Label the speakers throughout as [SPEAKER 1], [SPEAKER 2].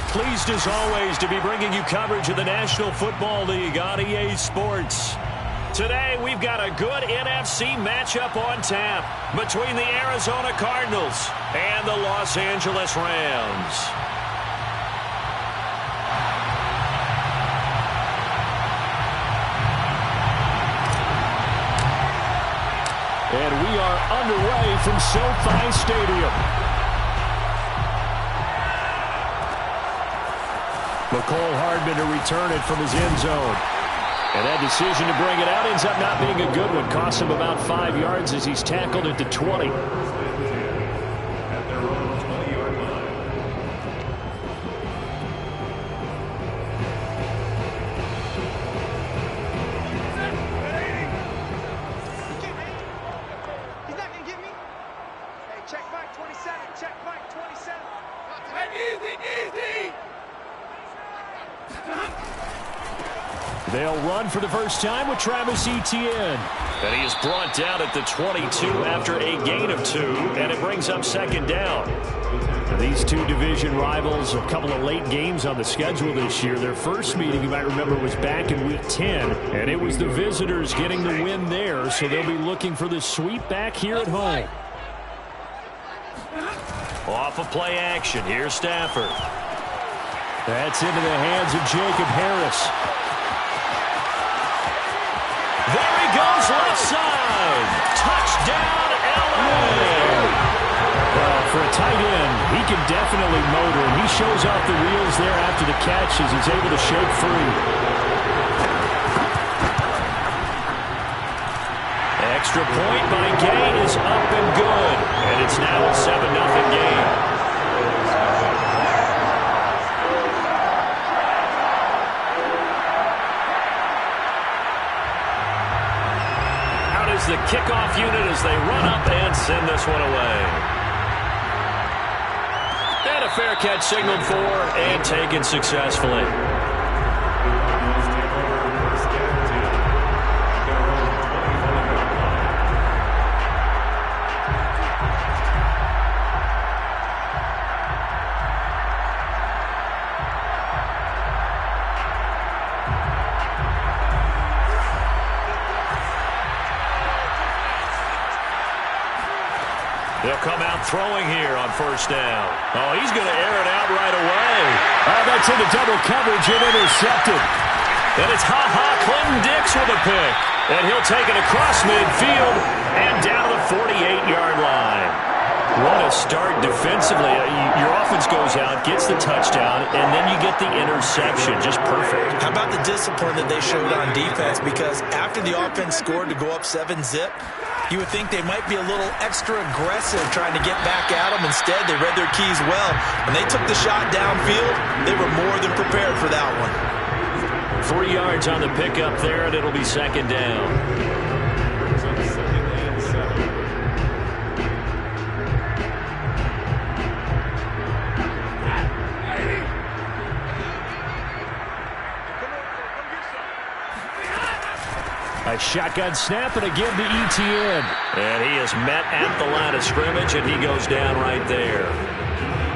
[SPEAKER 1] Pleased as always to be bringing you coverage of the National Football League on EA Sports. Today we've got a good NFC matchup on tap between the Arizona Cardinals and the Los Angeles Rams. And we are underway from SoFi Stadium. McCole Hardman to return it from his end zone. And that decision to bring it out ends up not being a good one. Costs him about 5 yards as he's tackled at the 20. They'll run for the first time with Travis Etienne. And he is brought down at the 22 after a gain of 2, and it brings up second down. And these two division rivals, a couple of late games on the schedule this year. Their first meeting, you might remember, was back in Week 10, and it was the visitors getting the win there, so they'll be looking for the sweep back here at home. Off of play action, here's Stafford. That's into the hands of Jacob Harris. There he goes, left side. Touchdown, LA. Well, for a tight end, he can definitely motor, and he shows off the wheels there after the catch as he's able to shake free. Extra point by Gay is up and good, and it's now a 7-0 game. The kickoff unit as they run up and send this one away. And a fair catch signaled for and taken successfully. They'll come out throwing here on first down. Oh, he's going to air it out right away. Oh, that's into double coverage and intercepted. And it's Clinton Dix with a pick. And he'll take it across midfield and down to the 48-yard line. What a start defensively. Your offense goes out, gets the touchdown, and then you get the interception. Just perfect.
[SPEAKER 2] How about the discipline that they showed on defense? Because after the offense scored to go up 7-zip, you would think they might be a little extra aggressive trying to get back at them. Instead, they read their keys well. When they took the shot downfield, they were more than prepared for that one.
[SPEAKER 1] 3 yards on the pickup there, and it'll be second down. A shotgun snap and again to Etienne. And he is met at the line of scrimmage, and he goes down right there.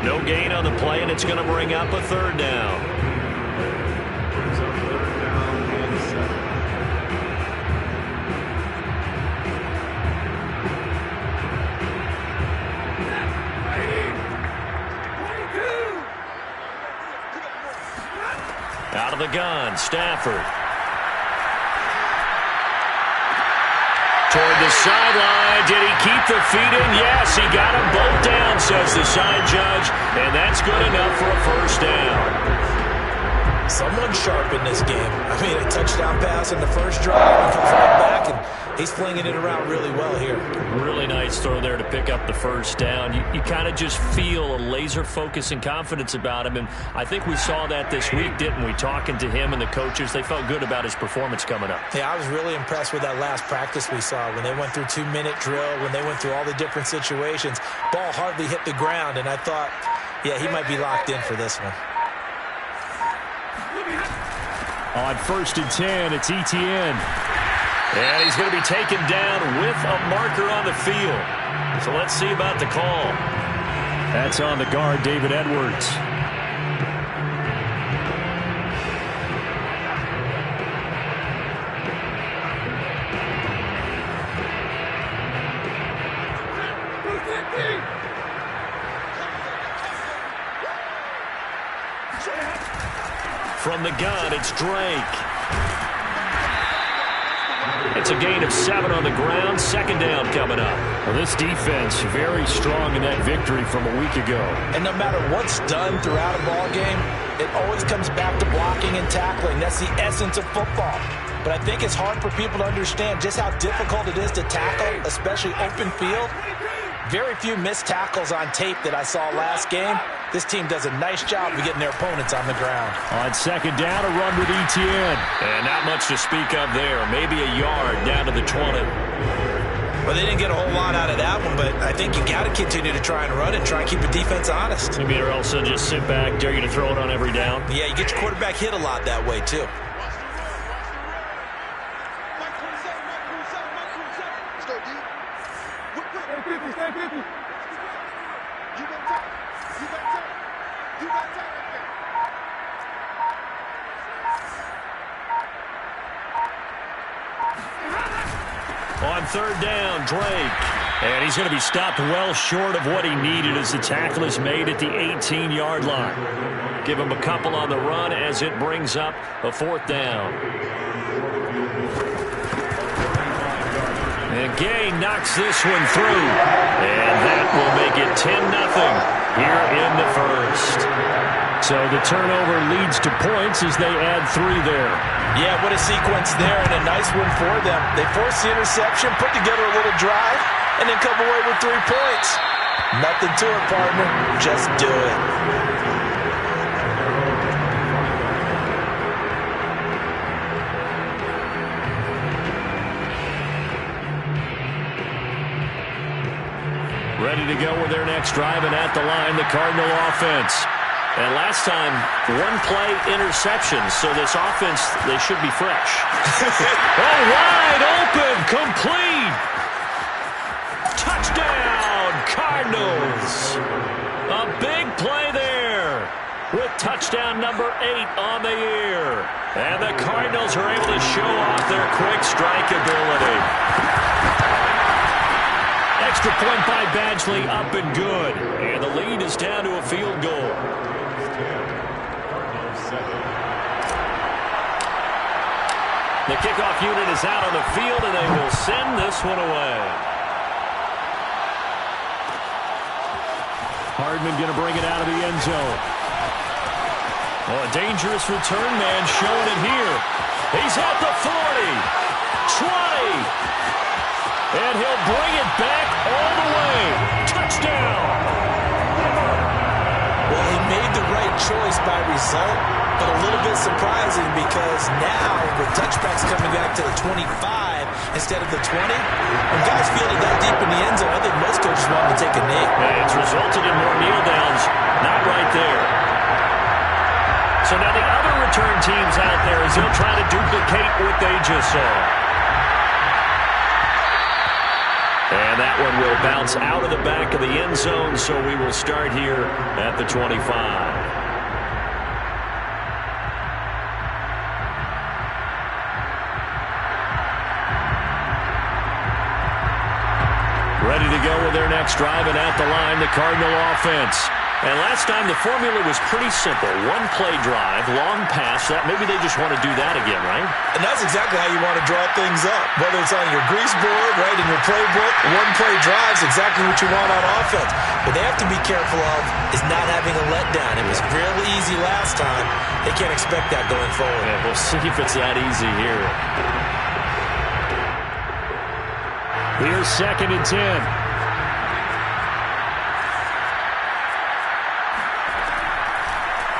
[SPEAKER 1] No gain on the play, and it's going to bring up a third down. Out of the gun, Stafford. Toward the sideline. Did he keep the feet in? Yes, he got them both down, says the side judge. And that's good enough for a first down.
[SPEAKER 2] Someone sharp in this game. I mean, a touchdown pass in the first drive and comes right back, and he's flinging it around really well here.
[SPEAKER 1] Really nice throw there to pick up the first down. You kind of just feel a laser focus and confidence about him, and I think we saw that this week, didn't we? Talking to him and the coaches, they felt good about his performance coming up.
[SPEAKER 2] Yeah, I was really impressed with that last practice we saw when they went through 2-minute drill, when they went through all the different situations. Ball hardly hit the ground, and I thought, yeah, he might be locked in for this one.
[SPEAKER 1] On 1st and 10, it's Etienne. And he's going to be taken down with a marker on the field. So let's see about the call. That's on the guard, David Edwards. From the gun, it's Drake. It's a gain of 7 on the ground. Second down coming up.
[SPEAKER 3] Well, this defense very strong in that victory from a week ago.
[SPEAKER 2] And no matter what's done throughout a ball game, it always comes back to blocking and tackling. That's the essence of football. But I think it's hard for people to understand just how difficult it is to tackle, especially open field. Very few missed tackles on tape that I saw last game. This team does a nice job of getting their opponents on the ground.
[SPEAKER 3] On second down, a run with Etienne.
[SPEAKER 1] And not much to speak of there. Maybe a yard down to the 20.
[SPEAKER 2] Well, they didn't get a whole lot out of that one, but I think you got to continue to try and run and try and keep the defense honest.
[SPEAKER 1] Maybe or else they'll just sit back, dare you to throw it on every down.
[SPEAKER 2] Yeah, you get your quarterback hit a lot that way, too.
[SPEAKER 1] On third down, Drake. And he's going to be stopped well short of what he needed as the tackle is made at the 18-yard line. Give him a couple on the run as it brings up a fourth down. And Gay knocks this one through. And that will make it 10-0 here in the first. So the turnover leads to points as they add 3 there.
[SPEAKER 2] Yeah, what a sequence there and a nice one for them. They forced the interception, put together a little drive, and then come away with 3 points. Nothing to it, partner. Just do it.
[SPEAKER 1] Ready to go with their next drive, and at the line, the Cardinal offense. And last time, 1-play interceptions, so this offense, they should be fresh. Oh, wide open, complete. Touchdown, Cardinals. A big play there with touchdown number 8 on the year. And the Cardinals are able to show off their quick strike ability. Extra point by Badgley, up and good. And the lead is down to a field goal. The kickoff unit is out on the field, and they will send this one away.
[SPEAKER 3] Hardman going to bring it out of the end zone.
[SPEAKER 1] Oh, a dangerous return man showing it here. He's at the 40, 20, and he'll bring it back all the way. Touchdown!
[SPEAKER 2] Well, he made the right choice by result, but a little bit surprising because now with touchbacks coming back to the 25 instead of the 20, when guys fielded that deep in the end zone, I think most coaches want to take a knee.
[SPEAKER 1] Yeah, it's resulted in more kneel downs. Not right there. So now the other return teams out there as they'll try to duplicate what they just saw. And that one will bounce out of the back of the end zone, so we will start here at the 25. Ready to go with their next drive, and at the line, the Cardinal offense. And last time, the formula was pretty simple. 1-play drive, long pass. That maybe they just want to do that again, right?
[SPEAKER 2] And that's exactly how you want to draw things up. Whether it's on your grease board, right, in your playbook, 1-play drive is exactly what you want on offense. What they have to be careful of is not having a letdown. It was real easy last time. They can't expect that going forward.
[SPEAKER 1] Yeah, we'll see if it's that easy here.
[SPEAKER 3] Here's 2nd and 10.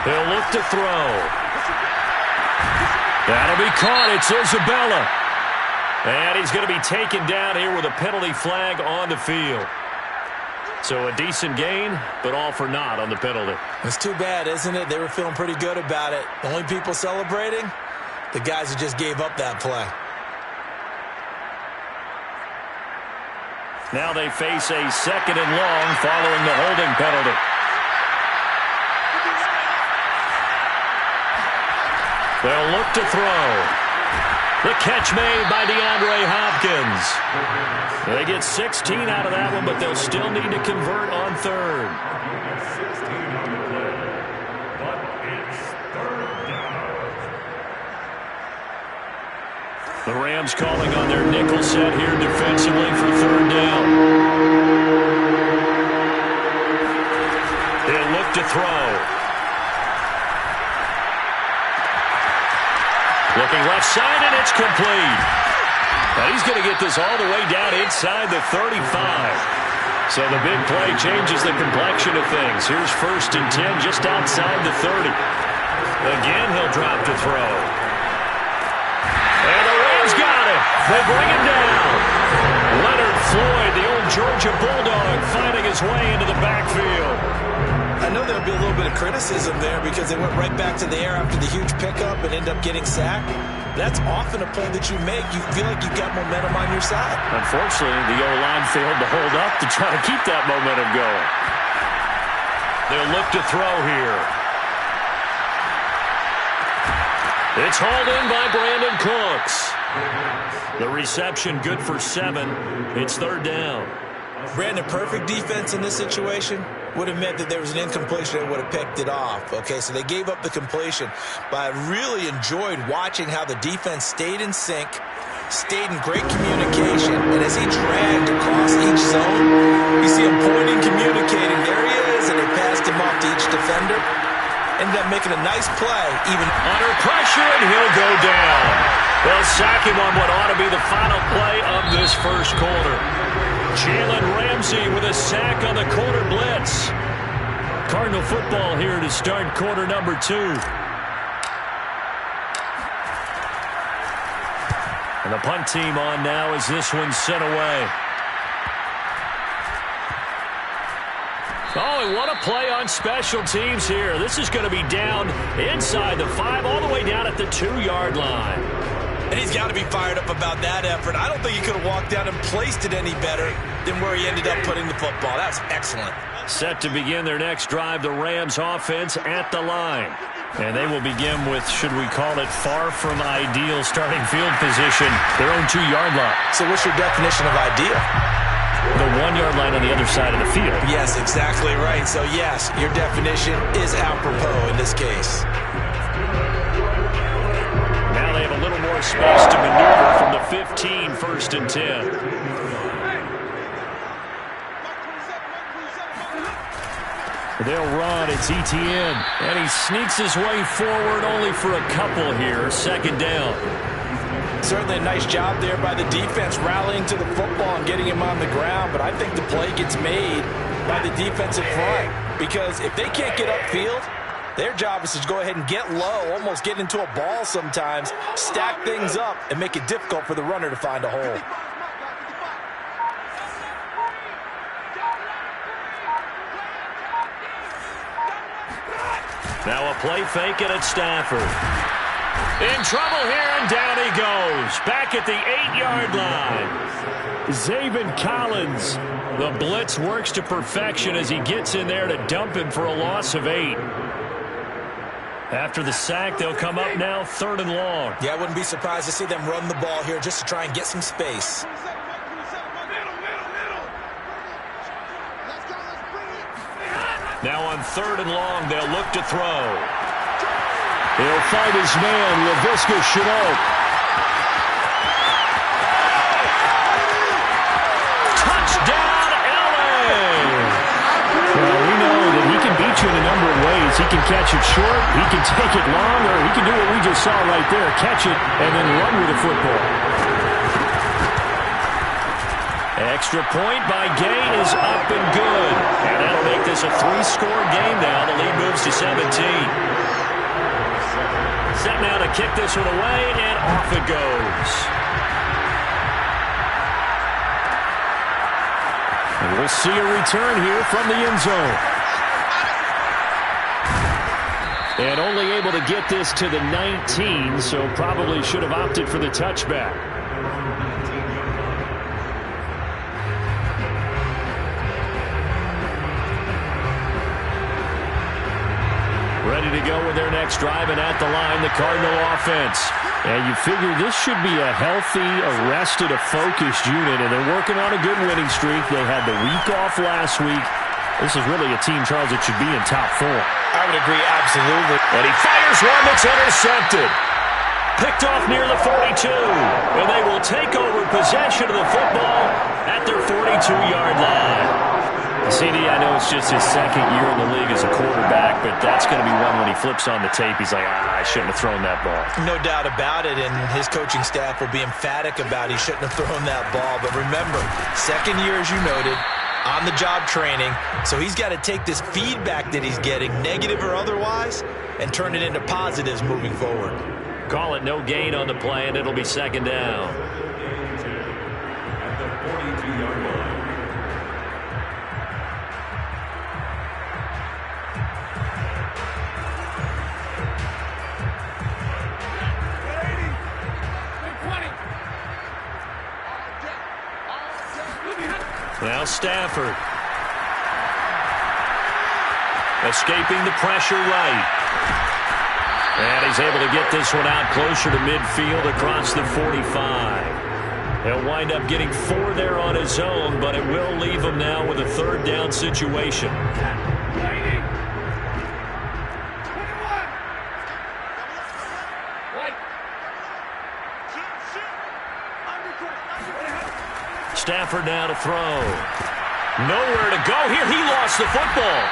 [SPEAKER 1] He'll look to throw. That'll be caught. It's Isabella. And he's going to be taken down here with a penalty flag on the field. So a decent gain, but all for naught on the penalty.
[SPEAKER 2] It's too bad, isn't it? They were feeling pretty good about it. The only people celebrating, the guys who just gave up that play.
[SPEAKER 1] Now they face a 2nd and long following the holding penalty. They'll look to throw. The catch made by DeAndre Hopkins. They get 16 out of that one, but they'll still need to convert on 3rd. The Rams calling on their nickel set here defensively for third down. They'll look to throw. Looking left side, and it's complete. Now he's going to get this all the way down inside the 35. So the big play changes the complexion of things. Here's 1st and 10 just outside the 30. Again, he'll drop to throw. And the Rams got it. They bring him down. Leonard Floyd, the old Georgia Bulldog, finding his way into the backfield.
[SPEAKER 2] I know there'll be a little bit of criticism there because they went right back to the air after the huge pickup and end up getting sacked. That's often a play that you make. You feel like you've got momentum on your side. Unfortunately, the O-line failed to hold up to try to keep that momentum going.
[SPEAKER 1] They'll look to throw here. It's hauled in by Brandon Cooks. The reception good for 7. It's third down.
[SPEAKER 2] Brandon, perfect defense in this situation would have meant that there was an incompletion that would have picked it off. Okay, so they gave up the completion. But I really enjoyed watching how the defense stayed in sync, stayed in great communication, and as he dragged across each zone, you see him pointing, communicating. There he is, and they passed him off to each defender. Ended up making a nice play, even
[SPEAKER 1] under pressure, and he'll go down. They'll sack him on what ought to be the final play of this first quarter. Jalen Ramsey with a sack on the quarter blitz. Cardinal football here to start quarter number 2. And the punt team on now as this one's sent away. Oh, and what a play on special teams here. This is going to be down inside the 5, all the way down at the 2-yard line.
[SPEAKER 2] And he's got to be fired up about that effort. I don't think he could have walked down and placed it any better than where he ended up putting the football. That's excellent.
[SPEAKER 1] Set to begin their next drive, the Rams offense at the line. And they will begin with, should we call it, far from ideal starting field position, their own 2-yard line.
[SPEAKER 2] So what's your definition of ideal?
[SPEAKER 1] The 1-yard line on the other side of the field.
[SPEAKER 2] Yes, exactly right. So, yes, your definition is apropos in this case.
[SPEAKER 1] Now they have a little more space to maneuver from the 15, 1st and 10. They'll run. It's Etienne. And he sneaks his way forward only for a couple here. 2nd down.
[SPEAKER 2] Certainly a nice job there by the defense rallying to the football and getting him on the ground. But I think the play gets made by the defensive front. Because if they can't get upfield, their job is to go ahead and get low, almost get into a ball sometimes, stack things up, and make it difficult for the runner to find a hole.
[SPEAKER 1] Now a play fake, and it's Stafford. In trouble here, and down he goes. Back at the 8-yard line. Zaven Collins. The blitz works to perfection as he gets in there to dump him for a loss of 8. After the sack, they'll come up now 3rd and long.
[SPEAKER 2] Yeah, I wouldn't be surprised to see them run the ball here just to try and get some space.
[SPEAKER 1] Now on 3rd and long, they'll look to throw. He'll fight his man, Laviska Shenault. Touchdown, LA!
[SPEAKER 3] Well, we know that he can beat you in a number of ways. He can catch it short, he can take it long, or he can do what we just saw right there, catch it and then run with the football.
[SPEAKER 1] Extra point by Gay is up and good. And that'll make this a 3-score game now. The lead moves to 17. Set now to kick this one away, and off it goes. And we'll see a return here from the end zone. And only able to get this to the 19, so probably should have opted for the touchback. Ready to go with their next drive, and at the line, the Cardinal offense.
[SPEAKER 3] And you figure this should be a healthy, arrested, a focused unit, and they're working on a good winning streak. They had the week off last week. This is really a team, Charles, that should be in top 4.
[SPEAKER 2] I would agree, absolutely.
[SPEAKER 1] And he fires one that's intercepted. Picked off near the 42. And they will take over possession of the football at their 42-yard line. CD, I know it's just his second year in the league as a quarterback, but that's going to be one when he flips on the tape. He's like, I shouldn't have thrown that ball.
[SPEAKER 2] No doubt about it, and his coaching staff will be emphatic about he shouldn't have thrown that ball. But remember, second year, as you noted, on-the-job training, so he's got to take this feedback that he's getting, negative or otherwise, and turn it into positives moving forward.
[SPEAKER 1] Call it no gain on the play, and it'll be second down. At the 42-yard line. Now Stafford. Escaping the pressure right. And he's able to get this one out closer to midfield across the 45. He'll wind up getting 4 there on his own, but it will leave him now with a third down situation. Stafford now to throw. Nowhere to go here. He lost the football.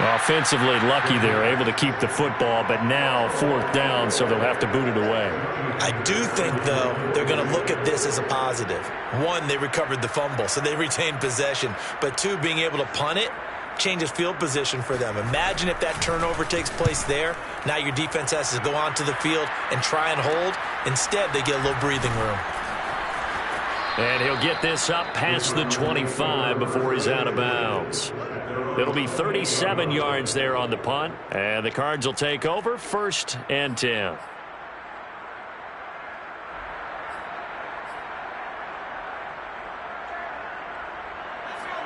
[SPEAKER 1] Offensively lucky they're able to keep the football, but now 4th down, so they'll have to boot it away.
[SPEAKER 2] I do think, though, they're going to look at this as a positive. 1, they recovered the fumble, so they retained possession. But 2, being able to punt it changes field position for them. Imagine if that turnover takes place there. Now your defense has to go onto the field and try and hold. Instead, they get a little breathing room.
[SPEAKER 1] And he'll get this up past the 25 before he's out of bounds. It'll be 37 yards there on the punt. And the Cards will take over 1st and 10.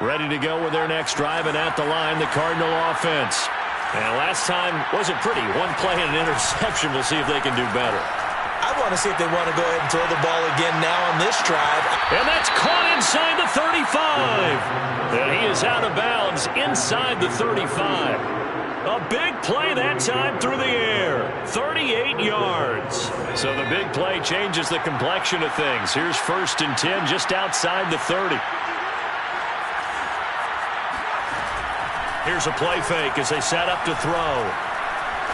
[SPEAKER 1] Ready to go with their next drive, and at the line, the Cardinal offense. And last time wasn't pretty. 1 play and an interception. We'll see if they can do better.
[SPEAKER 2] I want to see if they want to go ahead and throw the ball again now on this drive.
[SPEAKER 1] And that's caught inside the 35. And he is out of bounds inside the 35. A big play that time through the air. 38 yards. So the big play changes the complexion of things. Here's 1st and 10 just outside the 30. Here's a play fake as they set up to throw.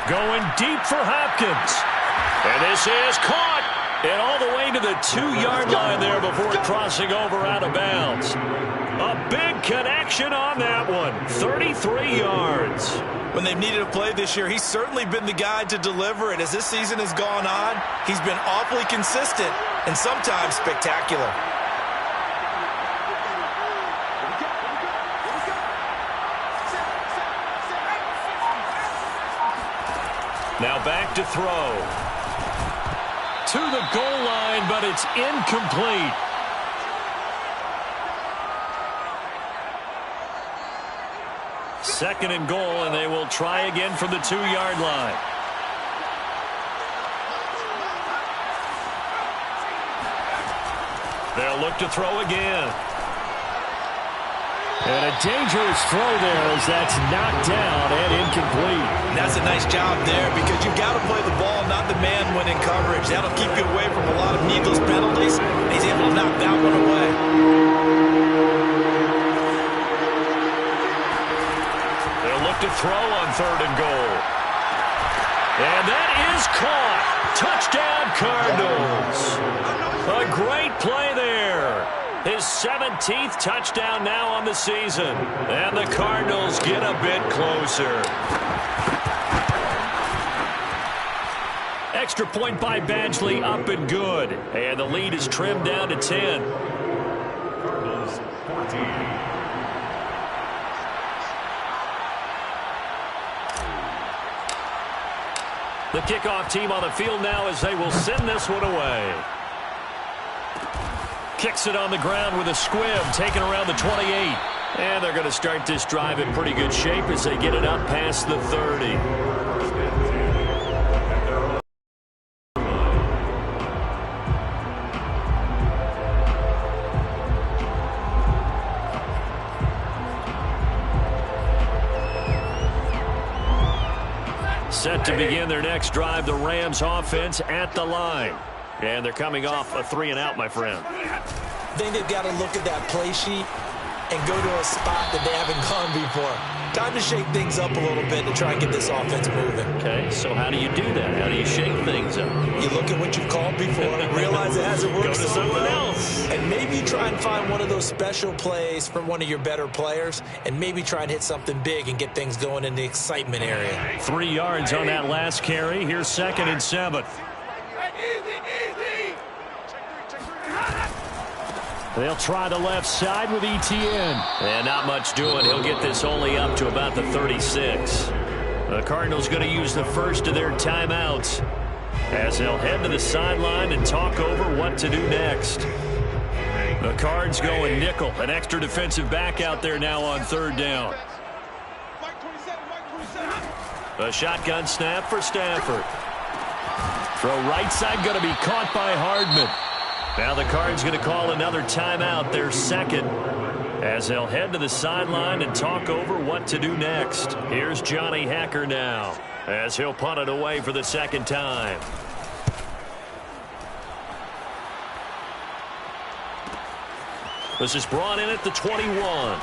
[SPEAKER 1] Going deep for Hopkins. And this is caught. And all the way to the 2-yard line there before crossing over out of bounds. A big connection on that one. 33 yards.
[SPEAKER 2] When they've needed a play this year, he's certainly been the guy to deliver it. As this season has gone on, he's been awfully consistent and sometimes spectacular.
[SPEAKER 1] Now back to throw. To the goal line, but it's incomplete. Second and goal, and they will try again from the 2-yard line. They'll look to throw again. And a dangerous throw there as that's knocked down and incomplete.
[SPEAKER 2] And that's a nice job there because you've got to play the ball, not the man when in coverage. That'll keep you away from a lot of needless penalties. And he's able to knock that one away.
[SPEAKER 1] They'll look to throw on 3rd and goal. And that is caught. Touchdown, Cardinals. A great play there. His 17th touchdown now on the season. And the Cardinals get a bit closer. Extra point by Badgley, up and good. And the lead is trimmed down to 10. Cardinals 14. The kickoff team on the field now as they will send this one away. Kicks it on the ground with a squib, taken around the 28. And they're going to start this drive in pretty good shape as they get it up past the 30.
[SPEAKER 3] set to begin their next drive, the Rams offense at the line. And they're coming off a 3-and-out, my friend.
[SPEAKER 2] I think they've got to look at that play sheet and go to a spot that they haven't gone before. Time to shake things up a little bit to try and get this offense moving.
[SPEAKER 3] Okay, so how do you do that? How do you shake things up?
[SPEAKER 2] You look at what you've called before, realize it hasn't worked
[SPEAKER 3] Go to something else.
[SPEAKER 2] and maybe try and find one of those special plays from one of your better players, and maybe try and hit something big and get things going in the excitement area.
[SPEAKER 3] 3 yards on that last carry. Here's 2nd and 7. They'll try the left side with Etienne. And not much doing. He'll get this only up to about the 36. The Cardinals going to use the first of their timeouts as they'll head to the sideline and talk over what to do next. The Cards going nickel. An extra defensive back out there now on 3rd down. A shotgun snap for Stafford. Throw right side going to be caught by Hardman. Now the Cards going to call another timeout, their 2nd, as they'll head to the sideline and talk over what to do next. Here's Johnny Hacker now, as he'll punt it away for the 2nd time. This is brought in at the 21.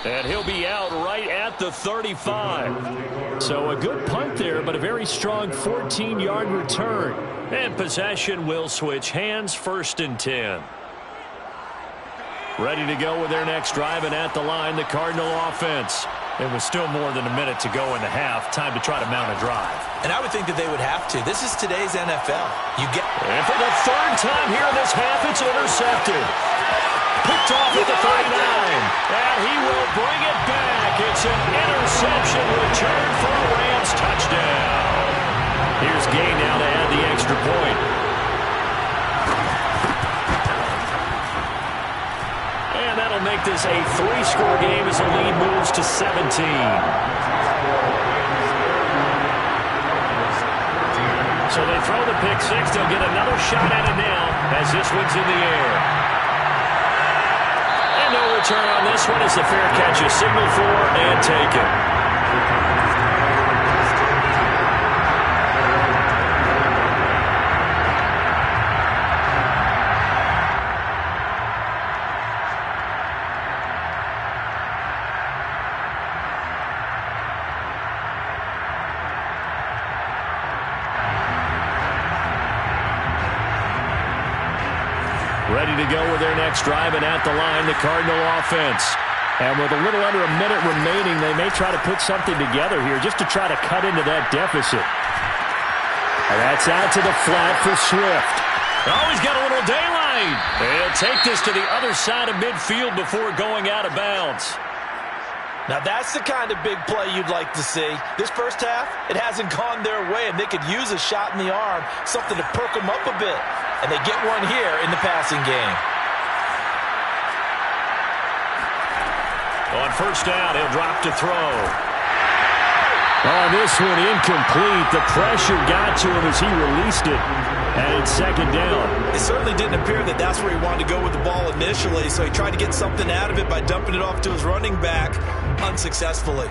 [SPEAKER 3] And he'll be out right at the 35. So a good punt there, but a very strong 14-yard return. And possession will switch hands, 1st and 10. Ready to go with their next drive, and at the line, the Cardinal offense. It was still more than a minute to go in the half. Time to try to mount a drive.
[SPEAKER 2] And I would think that they would have to. This is today's NFL.
[SPEAKER 3] And for the 3rd time here in this half, it's intercepted. Picked off at the 39, and he will bring it back. It's an interception return for a Rams touchdown. Here's Gay now to add the extra point. And that'll make this a 3-score game as the lead moves to 17. So they throw the pick 6. They'll get another shot at it now as this one's in the air. No return on this one as the fair catch is signaled for and taken. Ready to go with their next drive, and at the line, the Cardinal offense. And with a little under a minute remaining, they may try to put something together here just to try to cut into that deficit. And that's out to the flat for Swift. Oh, he's got a little daylight. They'll take this to the other side of midfield before going out of bounds.
[SPEAKER 2] Now that's the kind of big play you'd like to see. This first half, it hasn't gone their way, and they could use a shot in the arm, something to perk them up a bit. And they get one here in the passing game.
[SPEAKER 3] On 1st down, he'll drop to throw. On this one, incomplete. The pressure got to him as he released it. And it's 2nd down.
[SPEAKER 2] It certainly didn't appear that that's where he wanted to go with the ball initially, so he tried to get something out of it by dumping it off to his running back unsuccessfully.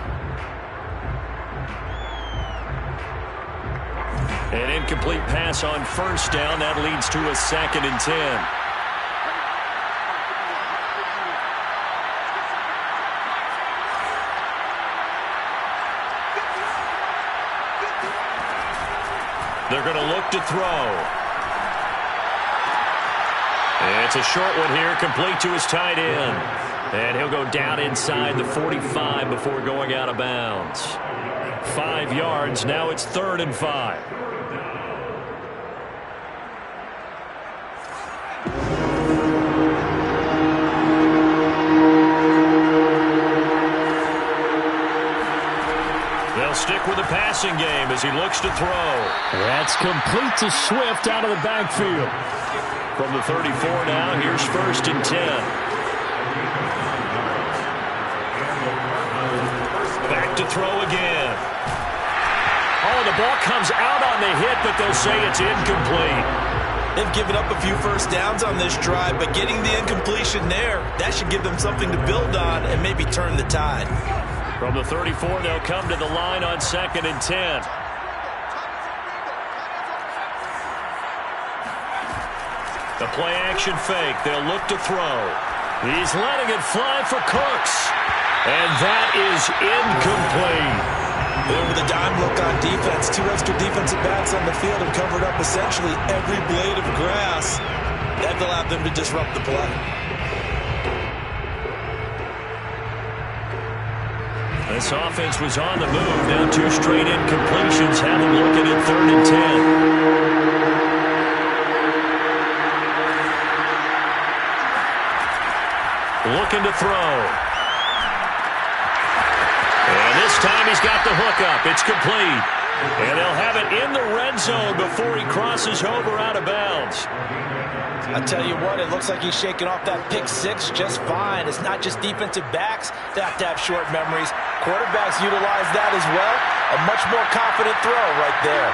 [SPEAKER 3] An incomplete pass on 1st down. That leads to a 2nd and 10. They're going to look to throw. It's a short one here, complete to his tight end. And he'll go down inside the 45 before going out of bounds. 5 yards, now it's 3rd and 5. They'll stick with the passing game as he looks to throw. That's complete to Swift out of the backfield. From the 34 now, here's 1st and 10. Back to throw again. Oh, the ball comes out on the hit, but they'll say it's incomplete.
[SPEAKER 2] They've given up a few first downs on this drive, but getting the incompletion there, that should give them something to build on and maybe turn the tide.
[SPEAKER 3] From the 34, they'll come to the line on 2nd and 10.
[SPEAKER 1] The play action fake. They'll look to throw. He's letting it fly for Cooks. And that is incomplete.
[SPEAKER 2] There with a dime look on defense. 2 extra defensive backs on the field have covered up essentially every blade of grass. That allowed them to disrupt the play.
[SPEAKER 1] This offense was on the move. Now 2 straight incompletions. Have them looking at 3rd and 10. Looking to throw. And this time he's got the hook up. It's complete. And they'll have it in the red zone before he crosses over out of bounds.
[SPEAKER 2] I tell you what, it looks like he's shaking off that pick 6 just fine. It's not just defensive backs that have to have short memories. Quarterbacks utilize that as well. A much more confident throw right there.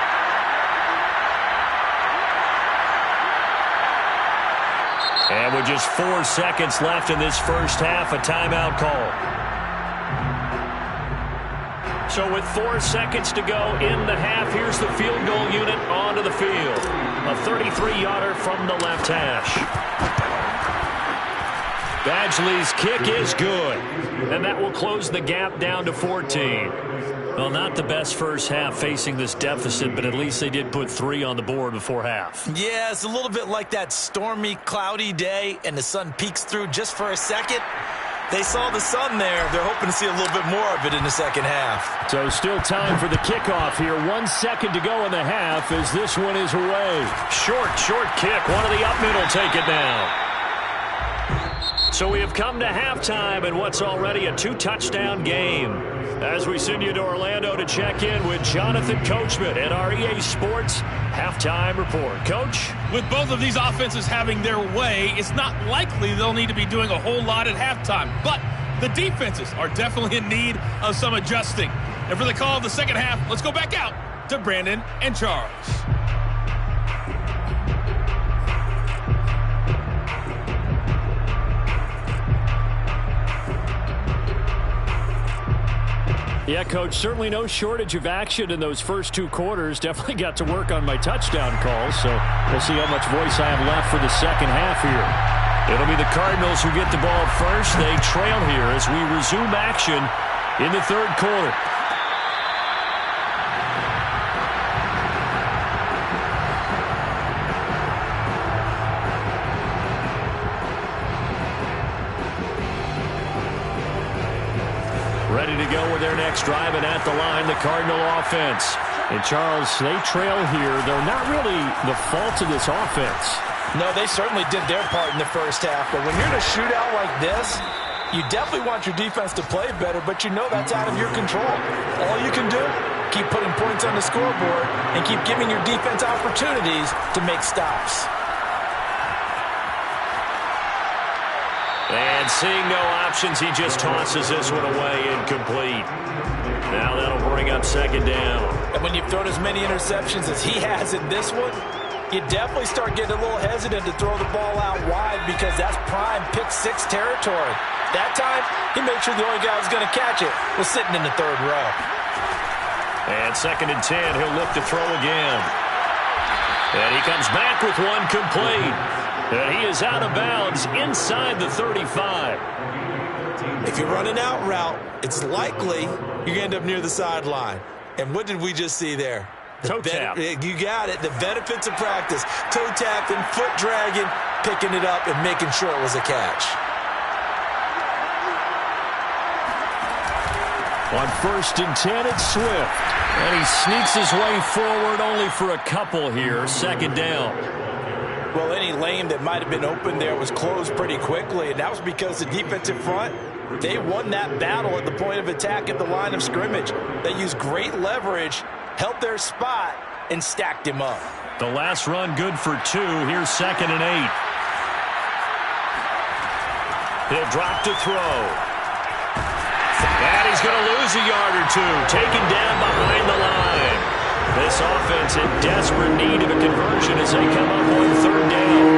[SPEAKER 1] And with just 4 seconds left in this first half, a timeout call. So with 4 seconds to go in the half, here's the field goal unit onto the field. A 33-yarder from the left hash. Badgley's kick is good. And that will close the gap down to 14. Well, not the best first half facing this deficit, but at least they did put 3 on the board before half.
[SPEAKER 2] Yeah, it's a little bit like that stormy, cloudy day, and the sun peeks through just for a second. They saw the sun there. They're hoping to see a little bit more of it in the second half.
[SPEAKER 3] So still time for the kickoff here. 1 second to go in the half as this one is away.
[SPEAKER 1] Short kick. One of the up middle take it down. So we have come to halftime in what's already a 2-touchdown game. As we send you to Orlando to check in with Jonathan Coachman at our EA Sports Halftime Report. Coach?
[SPEAKER 4] With both of these offenses having their way, it's not likely they'll need to be doing a whole lot at halftime. But the defenses are definitely in need of some adjusting. And for the call of the second half, let's go back out to Brandon and Charles.
[SPEAKER 3] Yeah, Coach, certainly no shortage of action in those first 2 quarters. Definitely got to work on my touchdown calls, so we'll see how much voice I have left for the second half here.
[SPEAKER 1] It'll be the Cardinals who get the ball first. They trail here as we resume action in the 3rd quarter. Ready to go with their next drive, and at the line, the Cardinal offense.
[SPEAKER 3] And Charles, they trail here. They're not really the fault of this offense.
[SPEAKER 2] No, they certainly did their part in the first half. But when you're in a shootout like this, you definitely want your defense to play better, but you know that's out of your control. All you can do, keep putting points on the scoreboard and keep giving your defense opportunities to make stops.
[SPEAKER 1] And seeing no options, he just tosses this one away, incomplete. Now that'll bring up 2nd down.
[SPEAKER 2] And when you've thrown as many interceptions as he has in this one, you definitely start getting a little hesitant to throw the ball out wide because that's prime pick 6 territory. That time, he made sure the only guy who was going to catch it was sitting in the 3rd row.
[SPEAKER 1] And 2nd and 10, he'll look to throw again. And he comes back with one complete. And he is out of bounds inside the 35.
[SPEAKER 2] If you run an out route, it's likely you're going to end up near the sideline. And what did we just see there?
[SPEAKER 1] Toe tap.
[SPEAKER 2] You got it. The benefits of practice. Toe tapping, foot dragging, picking it up, and making sure it was a catch.
[SPEAKER 3] On 1st and 10, it's Swift.
[SPEAKER 1] And he sneaks his way forward only for a couple here. 2nd down.
[SPEAKER 2] Well, any lane that might have been open there was closed pretty quickly, and that was because the defensive front, they won that battle at the point of attack at the line of scrimmage. They used great leverage, held their spot, and stacked him up.
[SPEAKER 1] The last run good for 2. Here's 2nd and 8. He'll drop to throw. And he's going to lose a yard or 2. Taken down behind the line. This offense in desperate need of a conversion as they come up on 3rd down.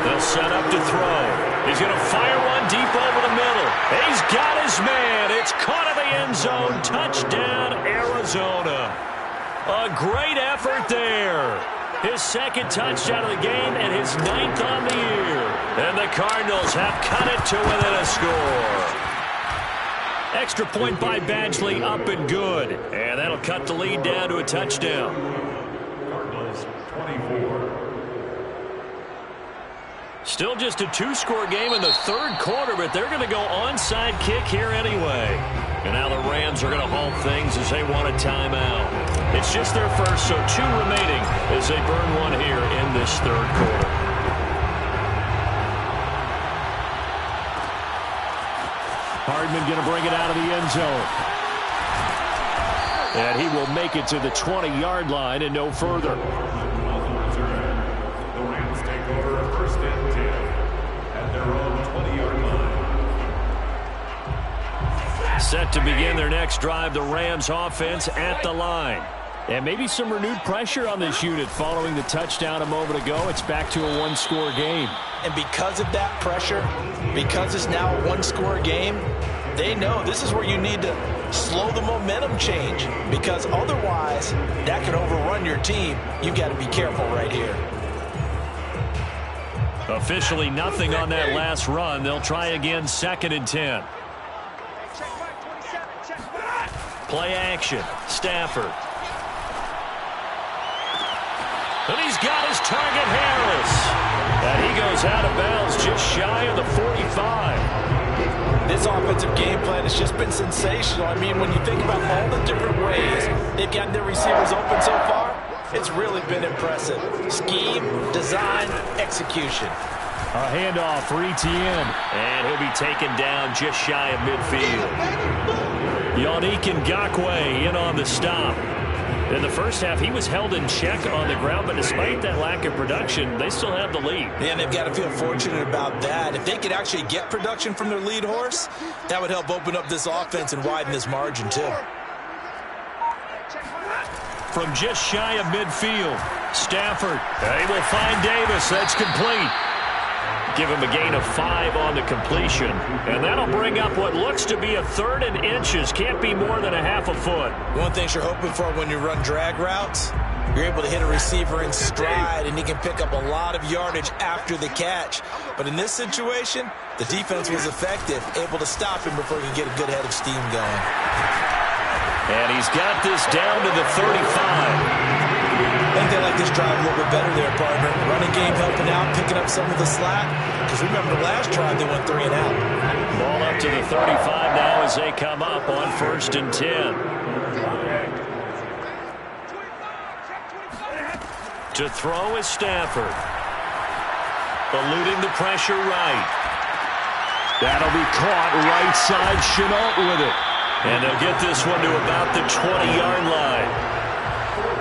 [SPEAKER 1] They'll set up to throw. He's going to fire one deep over the middle. He's got his man. It's caught in the end zone. Touchdown, Arizona. A great effort there. His second touchdown of the game and his 9th on the year. And the Cardinals have cut it to within a score. Extra point by Badgley, up and good. And that'll cut the lead down to a touchdown.
[SPEAKER 5] Cardinals 24.
[SPEAKER 1] Still just a 2-score game in the third quarter, but they're going to go onside kick here anyway. And now the Rams are going to halt things as they want a timeout. It's just their first, so 2 remaining as they burn one here in this third quarter.
[SPEAKER 3] Hardman going to bring it out of the end zone. And he will make it to the 20-yard line and no further.
[SPEAKER 5] The Rams take over 1st and 10 at their own 20-yard line.
[SPEAKER 1] Set to begin their next drive, the Rams offense at the line.
[SPEAKER 3] And maybe some renewed pressure on this unit following the touchdown a moment ago. It's back to a 1-score game.
[SPEAKER 2] And because of that pressure, because it's now a 1-score game, they know this is where you need to slow the momentum change, because otherwise that can overrun your team. You've got to be careful right here.
[SPEAKER 1] Officially nothing on that last run. They'll try again, 2nd and 10. Play action. Stafford. And he's got his target, Harris. And he goes out of bounds just shy of the 45.
[SPEAKER 2] This offensive game plan has just been sensational. I mean, when you think about all the different ways they've gotten their receivers open so far, it's really been impressive. Scheme, design, execution.
[SPEAKER 3] A handoff for Etienne.
[SPEAKER 1] And he'll be taken down just shy of midfield. Yannick Ngakoue in on the stop. In the first half, he was held in check on the ground, but despite that lack of production, they still have the lead.
[SPEAKER 2] And they've got to feel fortunate about that. If they could actually get production from their lead horse, that would help open up this offense and widen this margin, too.
[SPEAKER 1] From just shy of midfield, Stafford. They will find Davis. That's complete. Give him a gain of 5 on the completion. And that'll bring up what looks to be a 3rd and inches. Can't be more than a half a foot.
[SPEAKER 2] One thing you're hoping for when you run drag routes, you're able to hit a receiver in stride, and he can pick up a lot of yardage after the catch. But in this situation, the defense was effective, able to stop him before he could get a good head of steam going.
[SPEAKER 1] And he's got this down to the 35.
[SPEAKER 2] I think they like this drive a little bit better there, partner. Running game helping out, picking up some of the slack. Because remember, the last drive they went 3 and out.
[SPEAKER 1] Ball up to the 35 now as they come up on 1st and 10. To throw is Stafford. Eluding the pressure right.
[SPEAKER 3] That'll be caught right side. Shenault with it.
[SPEAKER 1] And they'll get this one to about the 20-yard line.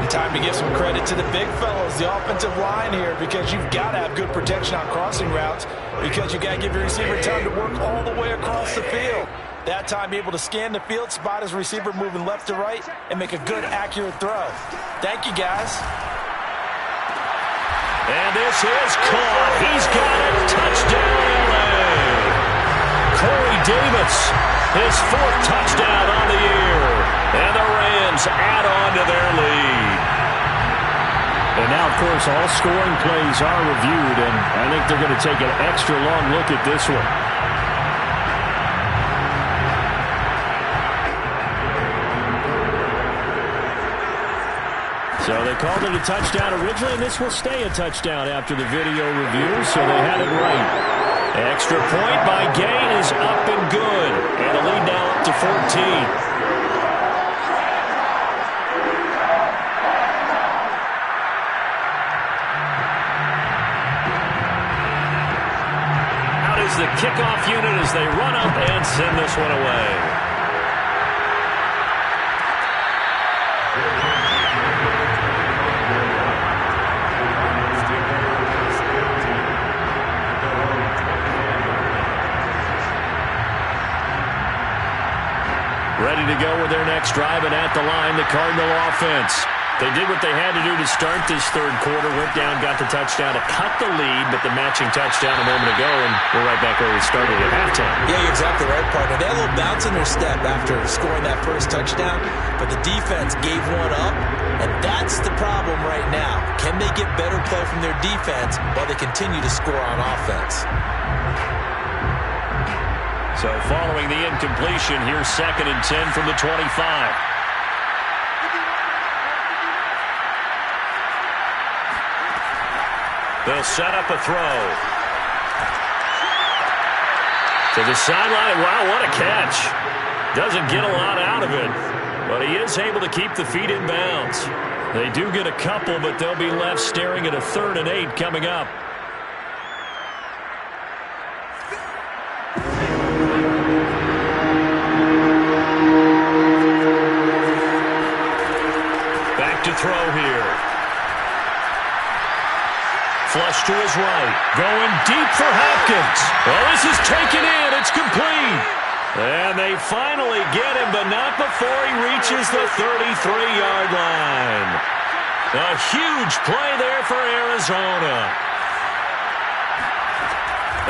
[SPEAKER 2] Time to give some credit to the big fellows, the offensive line here, because you've got to have good protection on crossing routes, because you've got to give your receiver time to work all the way across the field. That time, able to scan the field, spot his receiver moving left to right, and make a good, accurate throw. Thank you, guys.
[SPEAKER 1] And this is caught. He's got it. Touchdown, LA. Corey Davis, his 4th touchdown on the year. And the Rams add on to their lead.
[SPEAKER 3] And now, of course, all scoring plays are reviewed, and I think they're going to take an extra long look at this one. So they called it a touchdown originally, and this will stay a touchdown after the video review, so they had it right.
[SPEAKER 1] Extra point by Gay is up and good. And the lead now up to 14. The kickoff unit as they run up and send this one away. Ready to go with their next drive, and at the line, the Cardinal offense.
[SPEAKER 3] They did what they had to do to start this third quarter, went down, got the touchdown to cut the lead, but the matching touchdown a moment ago, and we're right back where we started at halftime.
[SPEAKER 2] Yeah, you're exactly right, partner. They had a little bounce in their step after scoring that first touchdown, but the defense gave one up, and that's the problem right now. Can they get better play from their defense while they continue to score on offense?
[SPEAKER 3] So following the incompletion, here's 2nd and 10 from the 25. They'll set up a throw. To the sideline. Wow, what a catch. Doesn't get a lot out of it, but he is able to keep the feet in bounds. They do get a couple, but they'll be left staring at a 3rd and 8 coming up. Back to throw here. Flush to his right. Going deep for Hopkins. Well, this is taken in. It's complete. And they finally get him, but not before he reaches the 33-yard line. A huge play there for Arizona.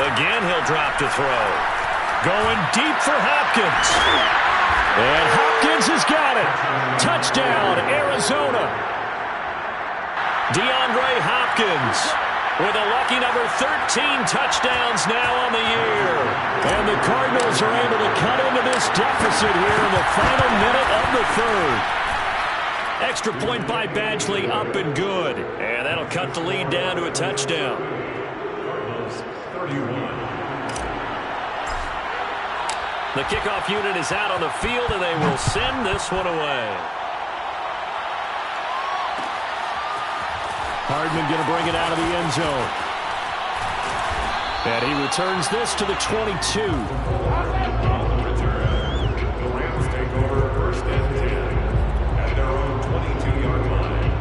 [SPEAKER 3] Again, he'll drop to throw. Going deep for Hopkins. And Hopkins has got it. Touchdown, Arizona. DeAndre Hopkins with a lucky number 13 touchdowns now on the year. And the Cardinals are able to cut into this deficit here in the final minute of the 3rd. Extra point by Badgley, up and good. And that'll cut the lead down to a touchdown.
[SPEAKER 5] Cardinals 31.
[SPEAKER 3] The kickoff unit is out on the field, and they will send this one away. Hardman going to bring it out of the end zone. And he returns this to the 22.
[SPEAKER 5] On the return, the Rams take over 1st and 10 at their own 22-yard line.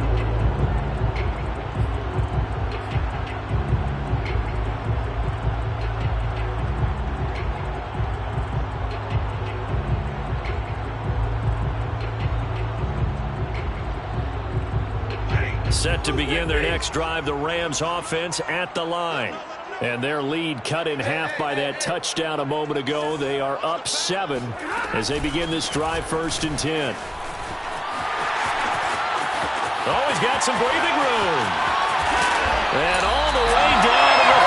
[SPEAKER 3] Set to begin their next drive, the Rams offense at the line. And their lead cut in half by that touchdown a moment ago. They are up 7 as they begin this drive, 1st and 10. Oh, he's got some breathing room. And all the way down to the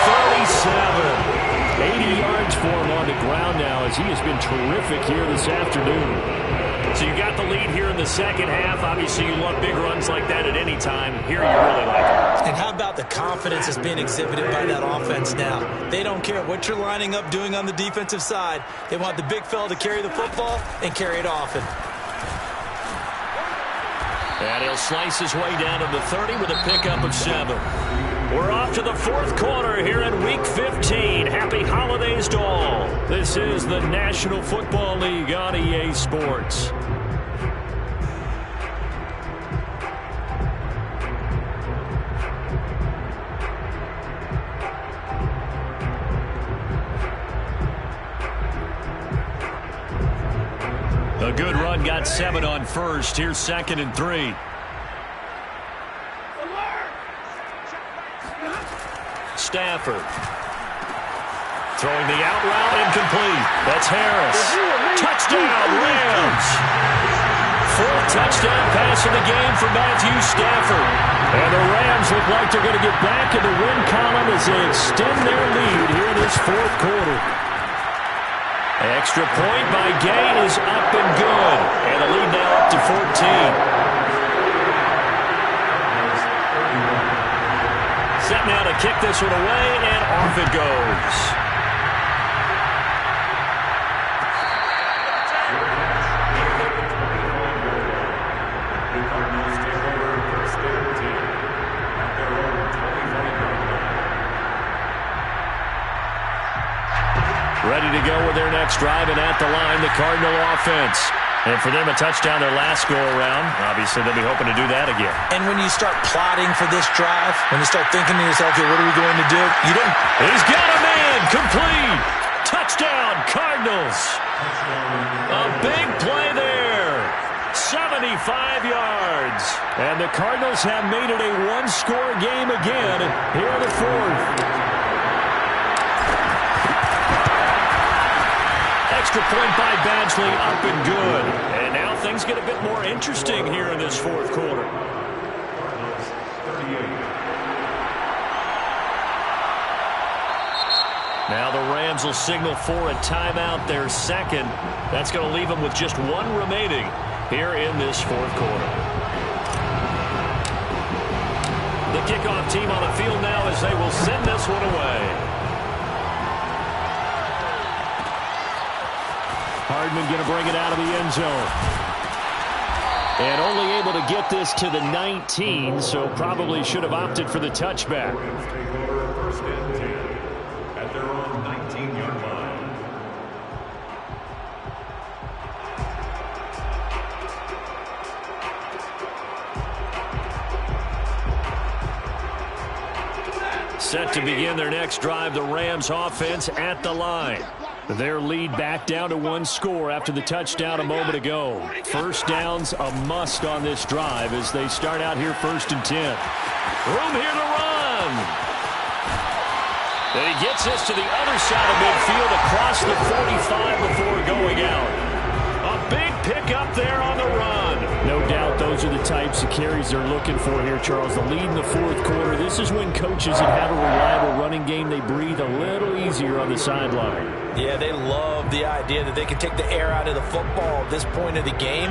[SPEAKER 3] 37. 80 yards for him on the ground now as he has been terrific here this afternoon. So you got the lead here in the second half. Obviously, you want big runs like that at any time. Here you really like it.
[SPEAKER 2] And how about the confidence that's being exhibited by that offense now? They don't care what you're lining up doing on the defensive side. They want the big fella to carry the football and carry it often.
[SPEAKER 3] And he'll slice his way down to the 30 with a pickup of 7. We're off to the 4th quarter here in Week 15. Happy holidays to all. This is the National Football League on EA Sports. A good run, got 7 on first. Here's 2nd and 3. Stafford. Throwing the out route, incomplete. That's Harris. Touchdown, Rams. 4th touchdown pass of the game for Matthew Stafford. And the Rams look like they're going to get back in the win column as they extend their lead here in this 4th quarter. Extra point by Gay is up and good. And the lead now up to 14. Set now to kick this one away, and off it goes.
[SPEAKER 5] The Cardinals take over 1st and 10 at their own 25-yard line.
[SPEAKER 3] Ready to go with their next drive, and at the line, the Cardinal offense. And for them, a touchdown their last go-around. Obviously, they'll be hoping to do that again.
[SPEAKER 2] And when you start plotting for this drive, when you start thinking to yourself, okay, what are we going to do? You don't.
[SPEAKER 3] He's got a man. Complete. Touchdown, Cardinals. A big play there. 75 yards. And the Cardinals have made it a one-score game again here in the fourth. Extra point by Badgley, up and good. And now things get a bit more interesting here in this fourth quarter. Now the Rams will signal for a timeout, their second. That's going to leave them with just one remaining here in this fourth quarter. The kickoff team on the field now as they will send this one away. Hardman going to bring it out of the end zone. And only able to get this to the 19, so probably should have opted for the touchback.
[SPEAKER 5] Rams take over first and 10 at their own 19-yard line.
[SPEAKER 3] Set to begin their next drive, the Rams offense at the line. Their lead back down to one score after the touchdown a moment ago. First down's a must on this drive as they start out here first and 10. Room here to run. And he gets this to the other side of midfield across the 45 before going out. A big pickup there on the run. No doubt those are the types of carries they're looking for here, Charles. The lead in the fourth quarter. This is when coaches that have a reliable running game, they breathe a little easier on the sideline.
[SPEAKER 2] Yeah, they love the idea that they can take the air out of the football at this point of the game.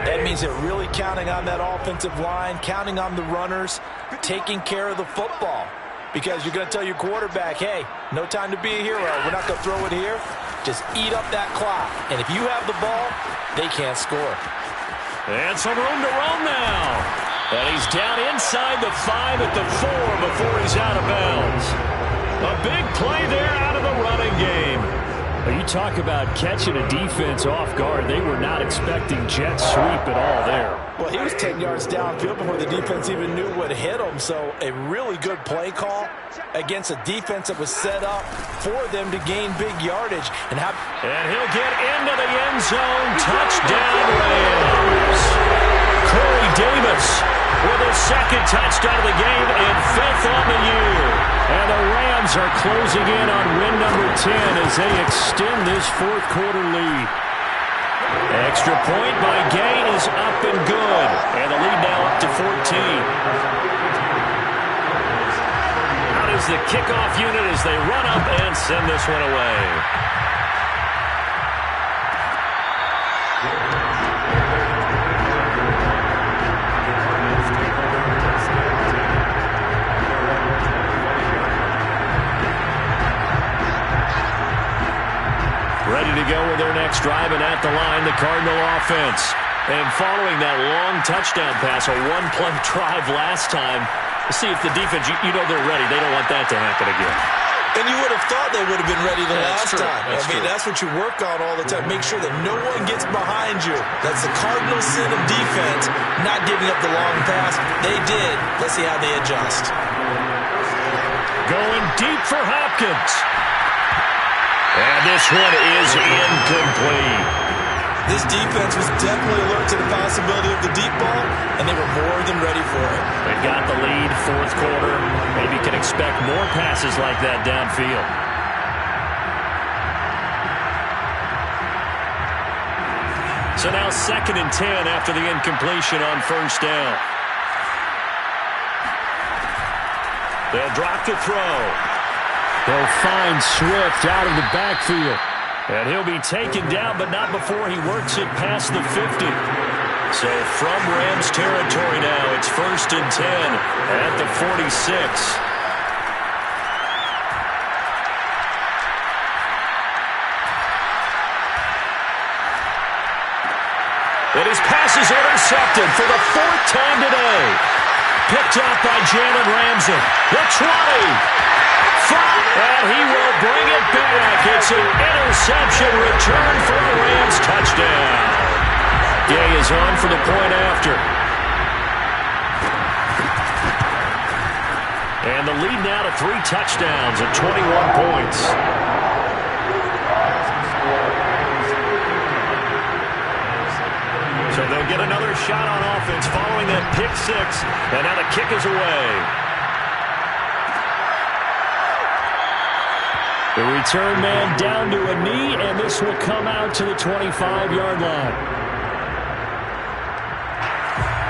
[SPEAKER 2] That means they're really counting on that offensive line, counting on the runners, taking care of the football. Because you're going to tell your quarterback, hey, no time to be a hero. We're not going to throw it here. Just eat up that clock. And if you have the ball, they can't score.
[SPEAKER 3] And some room to run now. And he's down inside the 5 at the 4 before he's out of bounds. A big play there out of the running game. You talk about catching a defense off guard. They were not expecting jet sweep at all there.
[SPEAKER 2] Well, he was 10 yards downfield before the defense even knew what hit him. So a really good play call against a defense that was set up for them to gain big yardage. And
[SPEAKER 3] he'll get into the end zone. Touchdown, Rams. Corey Davis with his second touchdown of the game and 5th on the year. And the Rams are closing in on win number 10 as they extend this fourth quarter lead. Extra point by Gay is up and good. And the lead now up to 14. Out is the kickoff unit as they run up and send this one away. Ready to go with their next drive, and at the line, the Cardinal offense. And following that long touchdown pass, a one-play drive last time, see if the defense, you know they're ready. They don't want that to happen again.
[SPEAKER 2] And you would have thought they would have been ready the last time. That's what you work on all the time. Make sure that no one gets behind you. That's the cardinal sin of defense, not giving up the long pass. They did. Let's see how they adjust.
[SPEAKER 3] Going deep for Hopkins. And this one is incomplete.
[SPEAKER 2] This defense was definitely alert to the possibility of the deep ball, and they were more than ready for it.
[SPEAKER 3] They've got the lead, fourth quarter. Maybe can expect more passes like that downfield. So now 2nd and 10 after the incompletion on first down. They'll drop the throw. They'll find Swift out of the backfield. And he'll be taken down, but not before he works it past the 50. So from Rams territory now, it's 1st and 10 at the 46. And his pass is intercepted for the 4th time today. Picked up by Jalen Ramsey. The 20. And he will bring it back. It's an interception return for a Rams touchdown. Gay is on for the point after. And the lead now to 3 touchdowns at 21 points. So they'll get another shot on offense following that pick
[SPEAKER 1] at 6, and now the kick is away.
[SPEAKER 3] The return man down to a knee, and this will come out to the 25-yard line.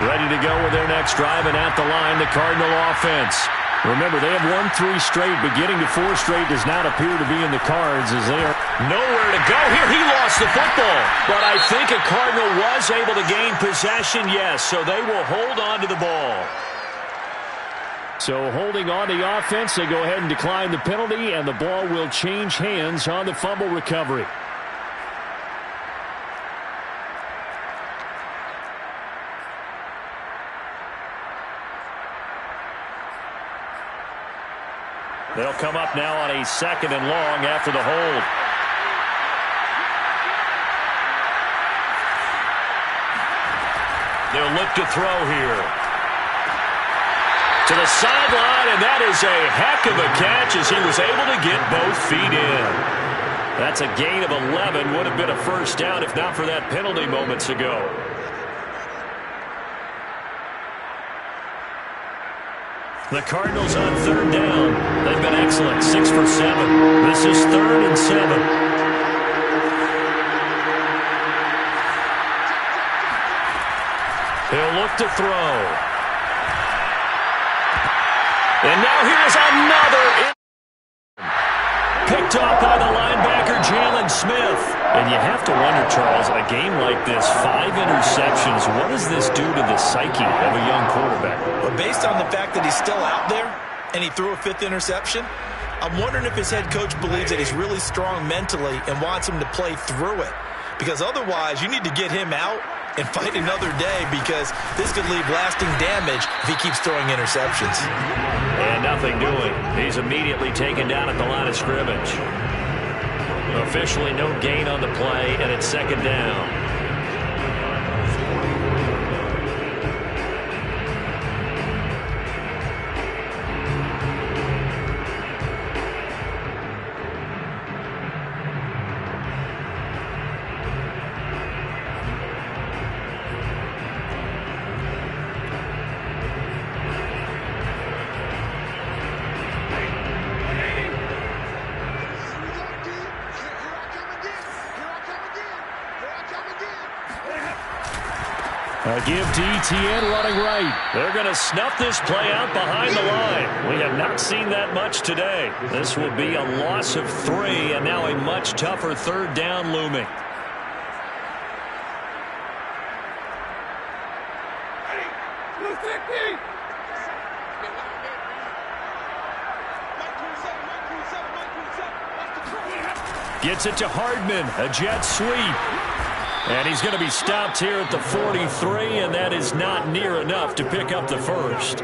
[SPEAKER 1] Ready to go with their next drive, and at the line, the Cardinal offense. Remember, they have won 3 straight, but getting to 4 straight does not appear to be in the cards as they are nowhere to go here. He lost the football, but I think a Cardinal was able to gain possession, yes, so they will hold on to the ball.
[SPEAKER 3] So holding on the offense, they go ahead and decline the penalty, and the ball will change hands on the fumble recovery.
[SPEAKER 1] They'll come up now on a 2nd and long after the hold. They'll look to throw here. To the sideline, and that is a heck of a catch as he was able to get both feet in. That's a gain of 11. Would have been a first down if not for that penalty moments ago. The Cardinals on 3rd down. They've been excellent, 6 for 7. This is 3rd and 7. He'll look to throw. And now here's another. Picked off by the linebacker, Jalen Smith. And you have to wonder, Charles, a game like this, 5 interceptions, what does this do to the psyche of a young quarterback?
[SPEAKER 2] Well, based on the fact that he's still out there and he threw a 5th interception, I'm wondering if his head coach believes that he's really strong mentally and wants him to play through it. Because otherwise, you need to get him out and fight another day, because this could leave lasting damage if he keeps throwing interceptions.
[SPEAKER 1] And nothing doing. He's immediately taken down at the line of scrimmage. Officially no gain on the play, and it's 2nd down.
[SPEAKER 3] A give to Etienne running right.
[SPEAKER 1] They're going to snuff this play out behind the line. We have not seen that much today. This will be a loss of 3, and now a much tougher 3rd down looming. Gets it to Hardman, a jet sweep. And he's going to be stopped here at the 43, and that is not near enough to pick up the first.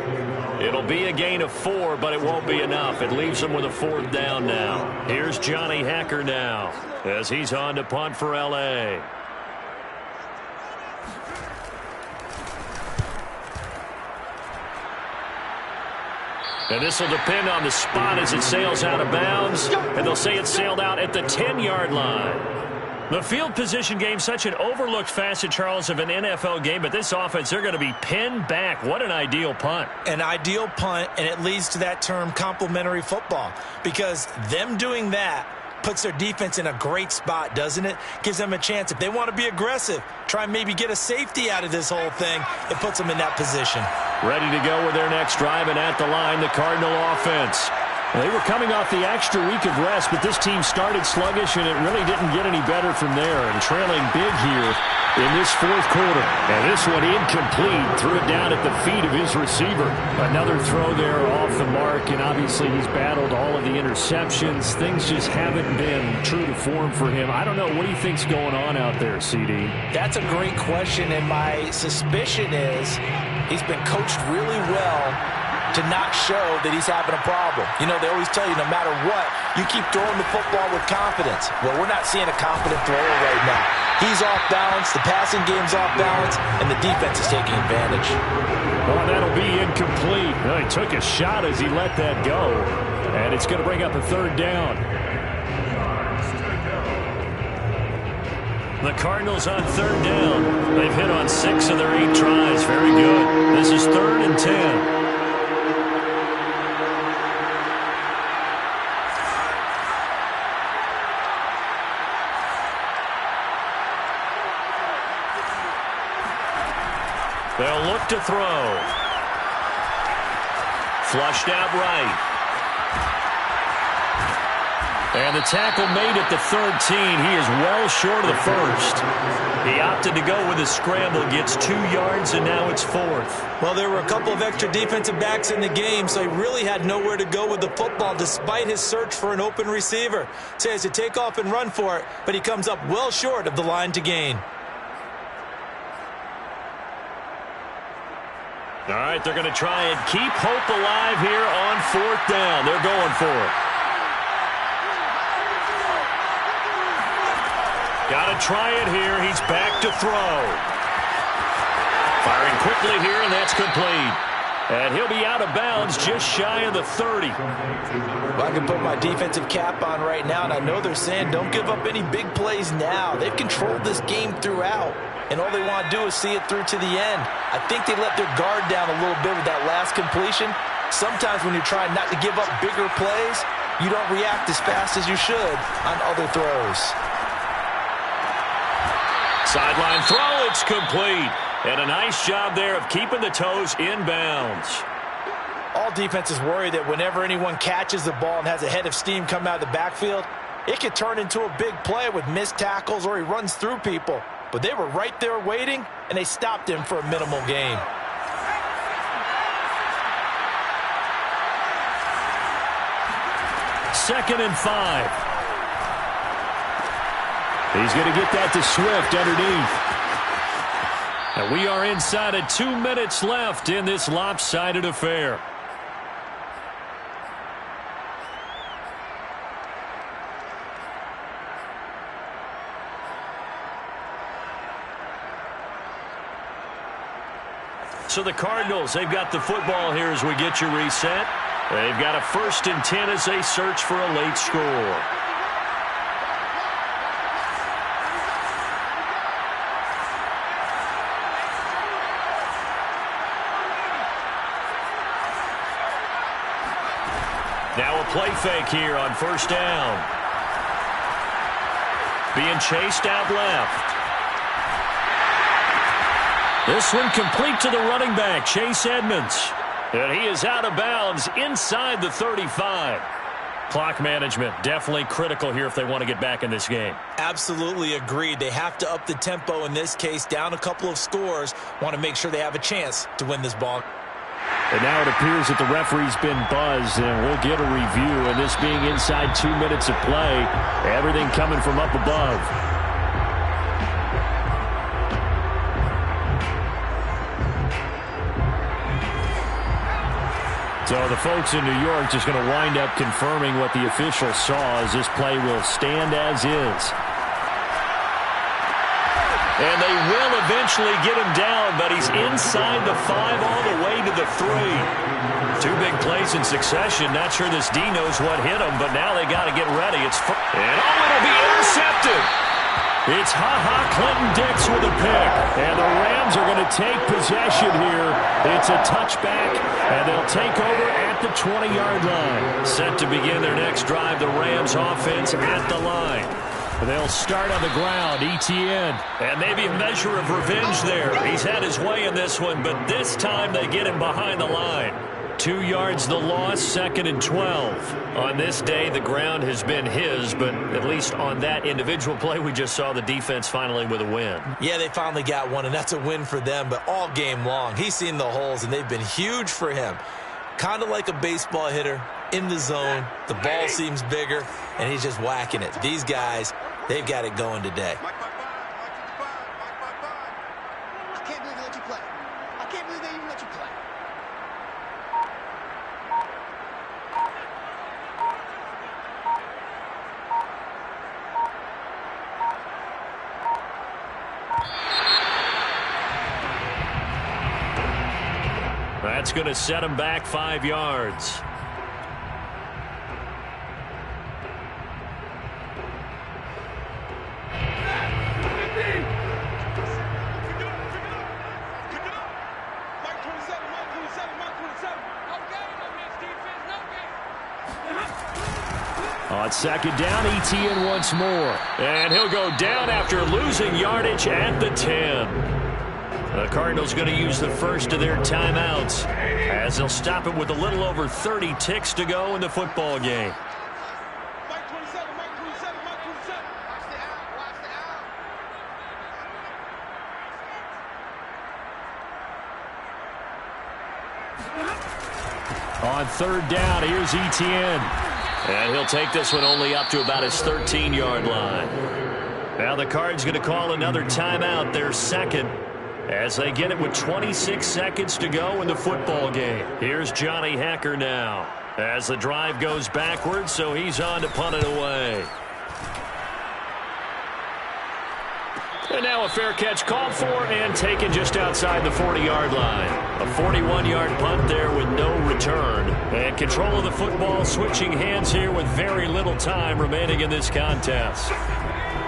[SPEAKER 1] It'll be a gain of 4, but it won't be enough. It leaves him with a 4th down now. Here's Johnny Hacker now as he's on to punt for L.A. And this will depend on the spot as it sails out of bounds. And they'll say it sailed out at the 10-yard line. The field position game, such an overlooked facet, Charles, of an NFL game. But this offense, they're going to be pinned back. What an ideal punt.
[SPEAKER 2] An ideal punt, and it leads to that term complementary football. Because them doing that puts their defense in a great spot, doesn't it? Gives them a chance. If they want to be aggressive, try and maybe get a safety out of this whole thing, it puts them in that position.
[SPEAKER 1] Ready to go with their next drive, and at the line, the Cardinal offense.
[SPEAKER 3] They were coming off the extra week of rest, but this team started sluggish, and it really didn't get any better from there. And trailing big here in this 4th quarter. And this one incomplete. Threw it down at the feet of his receiver. Another throw there off the mark, and obviously he's battled all of the interceptions. Things just haven't been true to form for him. I don't know. What do you think's going on out there, CD?
[SPEAKER 2] That's a great question, and my suspicion is he's been coached really well to not show that he's having a problem. You know, they always tell you no matter what, you keep throwing the football with confidence. Well, we're not seeing a confident thrower right now. He's off balance, the passing game's off balance, and the defense is taking advantage.
[SPEAKER 3] Well, that'll be incomplete. Well, he took a shot as he let that go, and it's going to bring up a 3rd down. The Cardinals on third down. They've hit on 6 of their 8 tries. Very good. This is 3rd and 10. They'll look to throw. Flushed out right. And the tackle made at the 13. He is well short of the first. He opted to go with a scramble, gets 2 yards, and now it's 4th.
[SPEAKER 2] Well, there were a couple of extra defensive backs in the game, so he really had nowhere to go with the football despite his search for an open receiver. So he has to take off and run for it, but he comes up well short of the line to gain.
[SPEAKER 3] All right, they're going to try and keep hope alive here on 4th down. They're going for it. Got to try it here. He's back to throw. Firing quickly here, and that's complete. And he'll be out of bounds just shy of the 30.
[SPEAKER 2] Well, I can put my defensive cap on right now, and I know they're saying don't give up any big plays now. They've controlled this game throughout, and all they want to do is see it through to the end. I think they let their guard down a little bit with that last completion. Sometimes when you're trying not to give up bigger plays, you don't react as fast as you should on other throws.
[SPEAKER 3] Sideline throw, it's complete. And a nice job there of keeping the toes in bounds.
[SPEAKER 2] All defenses worry that whenever anyone catches the ball and has a head of steam come out of the backfield, it could turn into a big play with missed tackles or he runs through people. But they were right there waiting, and they stopped him for a minimal gain.
[SPEAKER 3] Second and 5. He's going to get that to Swift underneath. And we are inside of 2 minutes left in this lopsided affair. So the Cardinals, they've got the football here as we get you reset. They've got a 1st and 10 as they search for a late score. Now a play fake here on 1st down. Being chased out left. This one complete to the running back, Chase Edmonds. And he is out of bounds inside the 35. Clock management definitely critical here if they want to get back in this game.
[SPEAKER 2] Absolutely agreed. They have to up the tempo in this case, down a couple of scores. Want to make sure they have a chance to win this ball.
[SPEAKER 3] And now it appears that the referee's been buzzed, and we'll get a review. And this being inside 2 minutes of play, everything coming from up above. So the folks in New York just going to wind up confirming what the official saw as this play will stand as is. And they will eventually get him down, but he's inside the 5 all the way to the 3. 2 big plays in succession. Not sure this D knows what hit him, but now they got to get ready. And it'll be intercepted. It's Clinton Dix with a pick. And the Rams are going to take possession here. It's a touchback, and they'll take over at the 20-yard line. Set to begin their next drive, the Rams offense at the line. They'll start on the ground, Etienne. And maybe a measure of revenge there. He's had his way in this one, but this time they get him behind the line. 2 yards the loss, 2nd and 12. On this day, the ground has been his, but at least on that individual play, we just saw the defense finally with a win.
[SPEAKER 2] Yeah, they finally got one, and that's a win for them, but all game long, he's seen the holes, and they've been huge for him. Kind of like a baseball hitter in the zone. The ball seems bigger, and he's just whacking it. These guys, they've got it going today.
[SPEAKER 6] I can't believe they let you play. I can't believe they even let you play.
[SPEAKER 3] That's going to set him back 5 yards. second down, Etienne once more.
[SPEAKER 1] And he'll go down after losing yardage at the 10. The Cardinals going to use the first of their timeouts as they'll stop it with a little over 30 ticks to go in the football game.
[SPEAKER 6] Mike 27, Mike 27, Mike 27. Watch the out, watch the out.
[SPEAKER 3] On third down, here's Etienne.
[SPEAKER 1] And he'll take this one only up to about his 13-yard line. Now the Cards going to call another timeout, their second, as they get it with 26 seconds to go in the football game. Here's Johnny Hekker now as the drive goes backwards, so he's on to punt it away. And now a fair catch called for and taken just outside the 40-yard line. A 41-yard punt there with no return. And control of the football switching hands here with very little time remaining in this contest.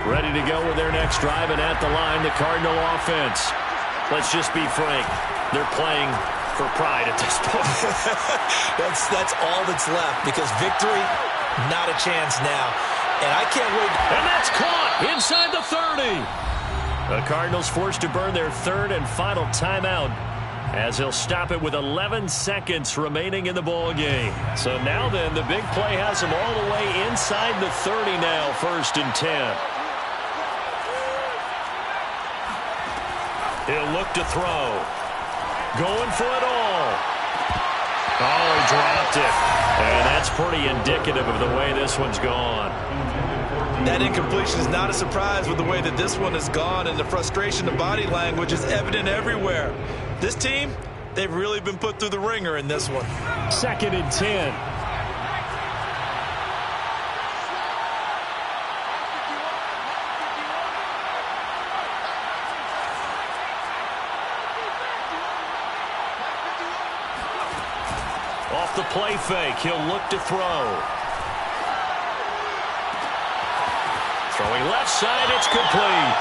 [SPEAKER 1] Ready to go with their next drive, and at the line, the Cardinal offense. Let's just be frank. They're playing for pride at this point.
[SPEAKER 2] That's all that's left, because victory, not a chance now. And I can't wait.
[SPEAKER 1] And that's caught inside the 30. The Cardinals forced to burn their third and final timeout as they'll stop it with 11 seconds remaining in the ball game. So now then, the big play has them all the way inside the 30 now, 1st and 10. He'll look to throw. Going for it all. Oh, he dropped it. And that's pretty indicative of the way this one's gone.
[SPEAKER 2] That incompletion is not a surprise with the way that this one has gone, and the frustration of body language is evident everywhere. This team, they've really been put through the ringer in this one.
[SPEAKER 3] 2nd and 10.
[SPEAKER 1] Off the play fake, he'll look to throw. Throwing left side, it's complete.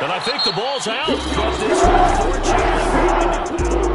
[SPEAKER 1] And I think the ball's out. But this, unfortunately,